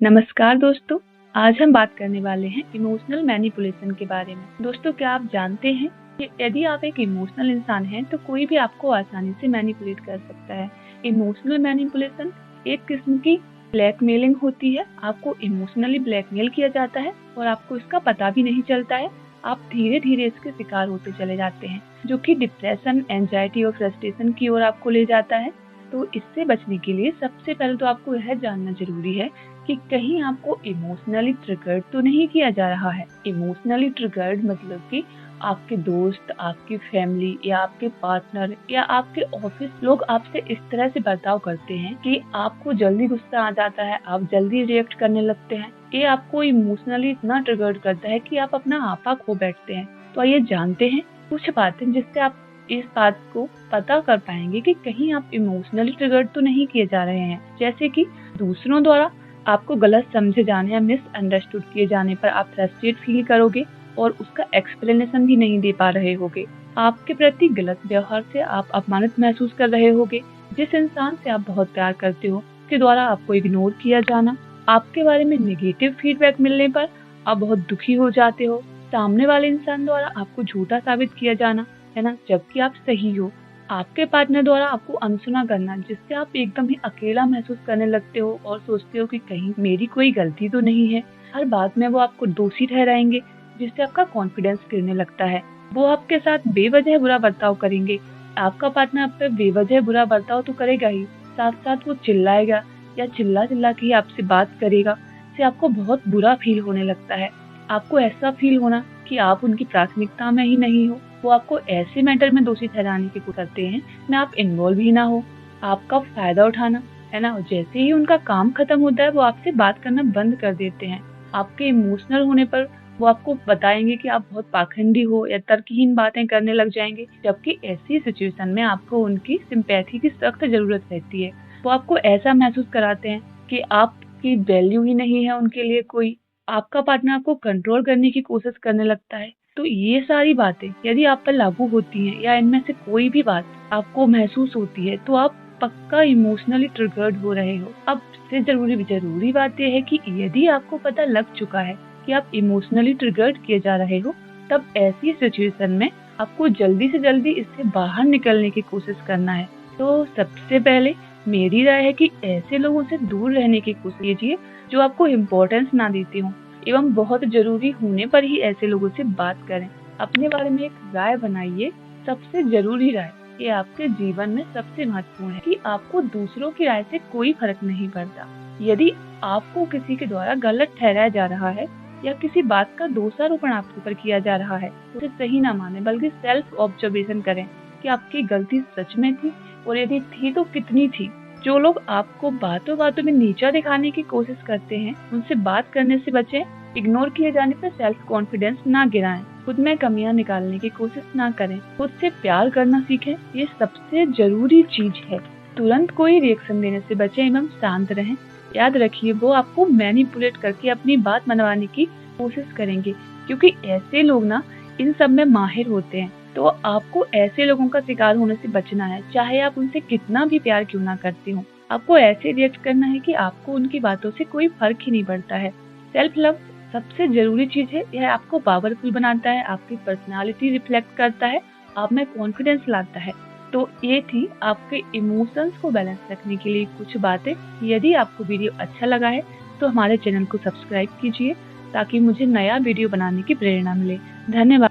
नमस्कार दोस्तों, आज हम बात करने वाले हैं इमोशनल मैनिपुलेशन के बारे में। दोस्तों, क्या आप जानते हैं कि यदि आप एक इमोशनल इंसान हैं तो कोई भी आपको आसानी से मैनिपुलेट कर सकता है। इमोशनल मैनिपुलेशन एक किस्म की ब्लैकमेलिंग होती है। आपको इमोशनली ब्लैकमेल किया जाता है और आपको इसका पता भी नहीं चलता है। आप धीरे धीरे इसके शिकार होते चले जाते हैं, जो कि डिप्रेशन, एंजाइटी और फ्रस्ट्रेशन की ओर आपको ले जाता है। तो इससे बचने के लिए सबसे पहले तो आपको यह जानना जरूरी है कि कहीं आपको इमोशनली ट्रिगर्ड तो नहीं किया जा रहा है। इमोशनली ट्रिगर्ड मतलब कि आपके दोस्त, आपकी फैमिली या आपके पार्टनर या आपके ऑफिस लोग आपसे इस तरह से बर्ताव करते हैं कि आपको जल्दी गुस्सा आ जाता है, आप जल्दी रिएक्ट करने लगते हैं। ये आपको इमोशनली इतना ट्रिगर्ड करता है कि आप अपना आपा खो बैठते हैं। तो आइए जानते हैं कुछ बातें जिससे आप इस बात को पता कर पाएंगे कि कहीं आप इमोशनली ट्रिगर्ड तो नहीं किए जा रहे हैं। जैसे कि दूसरों द्वारा आपको गलत समझे जाने या मिसअंडरस्टूड किए जाने पर आप फ्रस्ट्रेट फील करोगे और उसका एक्सप्लेनेशन भी नहीं दे पा रहे होगे। आपके प्रति गलत व्यवहार से आप अपमानित महसूस कर रहे होगे। जिस इंसान से आप बहुत प्यार करते हो उसके द्वारा आपको इग्नोर किया जाना, आपके बारे में नेगेटिव फीडबैक मिलने पर आप बहुत दुखी हो जाते हो। सामने वाले इंसान द्वारा आपको झूठा साबित किया जाना, है ना, जबकि आप सही हो। आपके पार्टनर द्वारा आपको अनसुना करना, जिससे आप एकदम ही अकेला महसूस करने लगते हो और सोचते हो कि कहीं मेरी कोई गलती तो नहीं है। हर बात में वो आपको दोषी ठहराएंगे, जिससे आपका कॉन्फिडेंस गिरने लगता है। वो आपके साथ बेवजह बुरा बर्ताव करेंगे। आपका पार्टनर आप पे बेवजह बुरा बर्ताव तो करेगा ही, साथ साथ वो चिल्लाएगा या चिल्ला चिल्ला के ही आपसे बात करेगा, जिससे आपको बहुत बुरा फील होने लगता है। आपको ऐसा फील होना कि आप उनकी प्राथमिकता में ही नहीं हो। वो आपको ऐसे मैटर में दोषी ठहराने की कोशिश करते हैं में आप इन्वॉल्व ही ना हो। आपका फायदा उठाना, है ना, जैसे ही उनका काम खत्म होता है वो आपसे बात करना बंद कर देते हैं। आपके इमोशनल होने पर वो आपको बताएंगे कि आप बहुत पाखंडी हो या तर्कहीन बातें करने लग जाएंगे, जबकि ऐसी सिचुएशन में आपको उनकी सिंपैथी की सख्त जरूरत रहती है। वो आपको ऐसा महसूस कराते हैं कि आपकी वैल्यू ही नहीं है उनके लिए कोई। आपका पार्टनर आपको कंट्रोल करने की कोशिश करने लगता है। तो ये सारी बातें यदि आप पर लागू होती हैं या इनमें से कोई भी बात आपको महसूस होती है तो आप पक्का इमोशनली ट्रिगर्ड हो रहे हो। अब इससे जरूरी बात यह है कि यदि आपको पता लग चुका है कि आप इमोशनली ट्रिगर्ड किए जा रहे हो, तब ऐसी सिचुएशन में आपको जल्दी से जल्दी इससे बाहर निकलने की कोशिश करना है। तो सबसे पहले मेरी राय है कि ऐसे लोगों से दूर रहने की कोशिश कीजिए जो आपको इम्पोर्टेंस ना देते हो, एवं बहुत जरूरी होने पर ही ऐसे लोगों से बात करें। अपने बारे में एक राय बनाइए। सबसे जरूरी राय ये आपके जीवन में सबसे महत्वपूर्ण है कि आपको दूसरों की राय से कोई फर्क नहीं पड़ता। यदि आपको किसी के द्वारा गलत ठहराया जा रहा है या किसी बात का दोषारोपण आपके ऊपर किया जा रहा है तो उसे सही ना माने, बल्कि सेल्फ ऑब्जर्वेशन करें कि आपकी गलती सच में थी और यदि थी तो कितनी थी। जो लोग आपको बातों बातों में नीचा दिखाने की कोशिश करते हैं उनसे बात करने से बचें। इग्नोर किए जाने पर सेल्फ कॉन्फिडेंस ना गिराएं, खुद में कमियां निकालने की कोशिश ना करें, खुद से प्यार करना सीखें। ये सबसे जरूरी चीज है। तुरंत कोई रिएक्शन देने से बचें एवं शांत रहें। याद रखिए, वो आपको मैनिपुलेट करके अपनी बात मनवाने की कोशिश करेंगे, क्योंकि ऐसे लोग ना इन सब में माहिर होते हैं। तो आपको ऐसे लोगों का शिकार होने से बचना है, चाहे आप उनसे कितना भी प्यार क्यों ना करते हो। आपको ऐसे रिएक्ट करना है कि आपको उनकी बातों से कोई फर्क ही नहीं पड़ता है। सेल्फ लव सबसे जरूरी चीज है। यह आपको पावरफुल बनाता है, आपकी पर्सनालिटी रिफ्लेक्ट करता है, आप में कॉन्फिडेंस लाता है। तो ये थी आपके इमोशंस को बैलेंस रखने के लिए कुछ बातें। यदि आपको वीडियो अच्छा लगा है तो हमारे चैनल को सब्सक्राइब कीजिए ताकि मुझे नया वीडियो बनाने की प्रेरणा मिले। धन्यवाद।